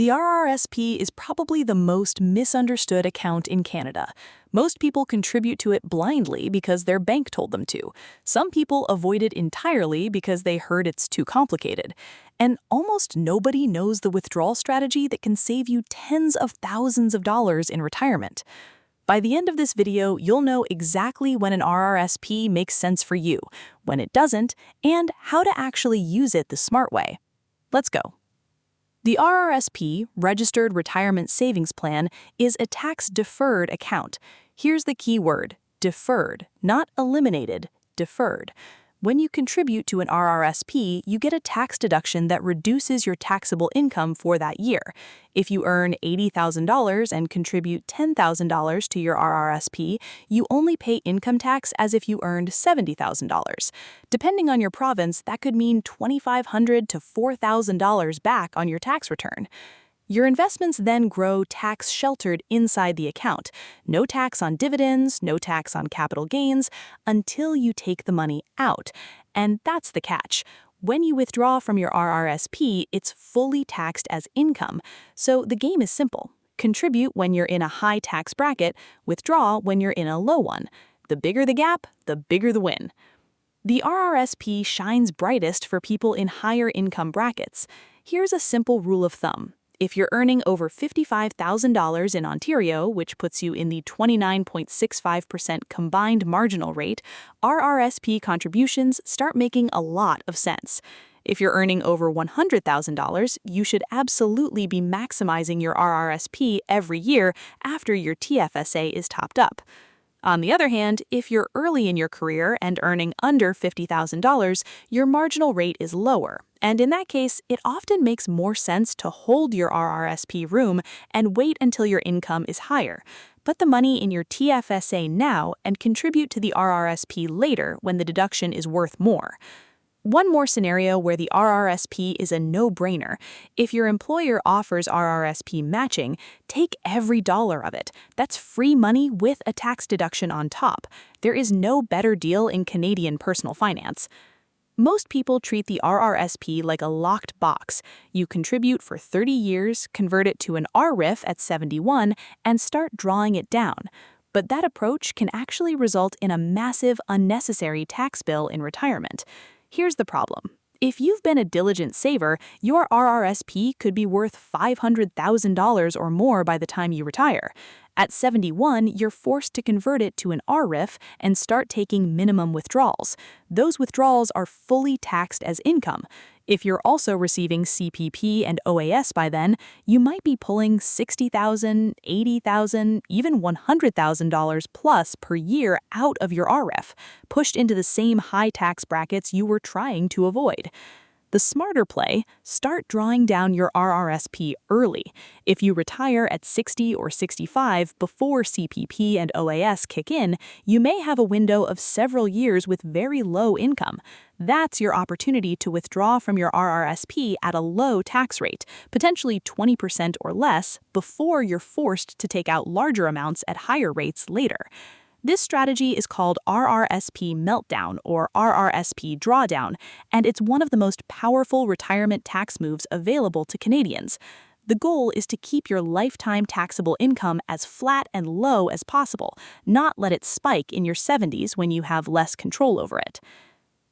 The RRSP is probably the most misunderstood account in Canada. Most people contribute to it blindly because their bank told them to. Some people avoid it entirely because they heard it's too complicated. And almost nobody knows the withdrawal strategy that can save you tens of thousands of dollars in retirement. By the end of this video, you'll know exactly when an RRSP makes sense for you, when it doesn't, and how to actually use it the smart way. Let's go. The RRSP, Registered Retirement Savings Plan, is a tax-deferred account. Here's the key word: deferred, not eliminated, deferred. When you contribute to an RRSP, you get a tax deduction that reduces your taxable income for that year. If you earn $80,000 and contribute $10,000 to your RRSP, you only pay income tax as if you earned $70,000. Depending on your province, that could mean $2,500 to $4,000 back on your tax return. Your investments then grow tax-sheltered inside the account. No tax on dividends, no tax on capital gains, until you take the money out. And that's the catch. When you withdraw from your RRSP, it's fully taxed as income. So the game is simple. Contribute when you're in a high tax bracket, withdraw when you're in a low one. The bigger the gap, the bigger the win. The RRSP shines brightest for people in higher income brackets. Here's a simple rule of thumb. If you're earning over $55,000 in Ontario, which puts you in the 29.65% combined marginal rate, RRSP contributions start making a lot of sense. If you're earning over $100,000, you should absolutely be maximizing your RRSP every year after your TFSA is topped up. On the other hand, if you're early in your career and earning under $50,000, your marginal rate is lower. And in that case, it often makes more sense to hold your RRSP room and wait until your income is higher. Put the money in your TFSA now and contribute to the RRSP later when the deduction is worth more. One more scenario where the RRSP is a no-brainer. If your employer offers RRSP matching, take every dollar of it. That's free money with a tax deduction on top. There is no better deal in Canadian personal finance. Most people treat the RRSP like a locked box. You contribute for 30 years, convert it to an RRIF at 71, and start drawing it down. But that approach can actually result in a massive, unnecessary tax bill in retirement. Here's the problem. If you've been a diligent saver, your RRSP could be worth $500,000 or more by the time you retire. At 71, you're forced to convert it to an RRIF and start taking minimum withdrawals. Those withdrawals are fully taxed as income. If you're also receiving CPP and OAS by then, you might be pulling $60,000, $80,000, even $100,000 plus per year out of your RRIF, pushed into the same high tax brackets you were trying to avoid. The smarter play: start drawing down your RRSP early. If you retire at 60 or 65 before CPP and OAS kick in, you may have a window of several years with very low income. That's your opportunity to withdraw from your RRSP at a low tax rate, potentially 20% or less, before you're forced to take out larger amounts at higher rates later. This strategy is called RRSP Meltdown or RRSP Drawdown, and it's one of the most powerful retirement tax moves available to Canadians. The goal is to keep your lifetime taxable income as flat and low as possible, not let it spike in your 70s when you have less control over it.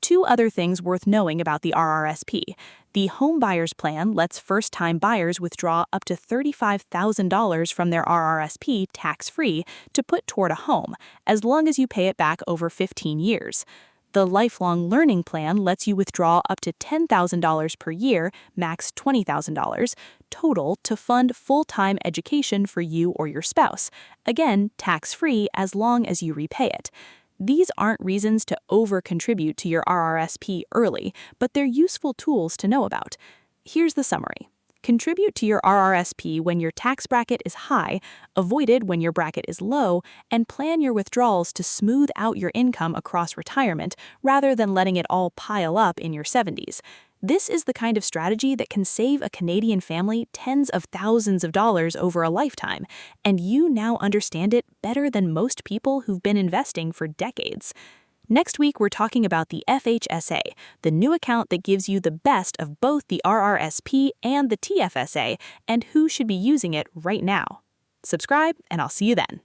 Two other things worth knowing about the RRSP. The Home Buyers Plan lets first-time buyers withdraw up to $35,000 from their RRSP tax-free to put toward a home, as long as you pay it back over 15 years. The Lifelong Learning Plan lets you withdraw up to $10,000 per year, max $20,000, total, to fund full-time education for you or your spouse. Again, tax-free as long as you repay it. These aren't reasons to over-contribute to your RRSP early, but they're useful tools to know about. Here's the summary. Contribute to your RRSP when your tax bracket is high, avoid it when your bracket is low, and plan your withdrawals to smooth out your income across retirement rather than letting it all pile up in your 70s. This is the kind of strategy that can save a Canadian family tens of thousands of dollars over a lifetime, and you now understand it better than most people who've been investing for decades. Next week, we're talking about the FHSA, the new account that gives you the best of both the RRSP and the TFSA, and who should be using it right now. Subscribe, and I'll see you then.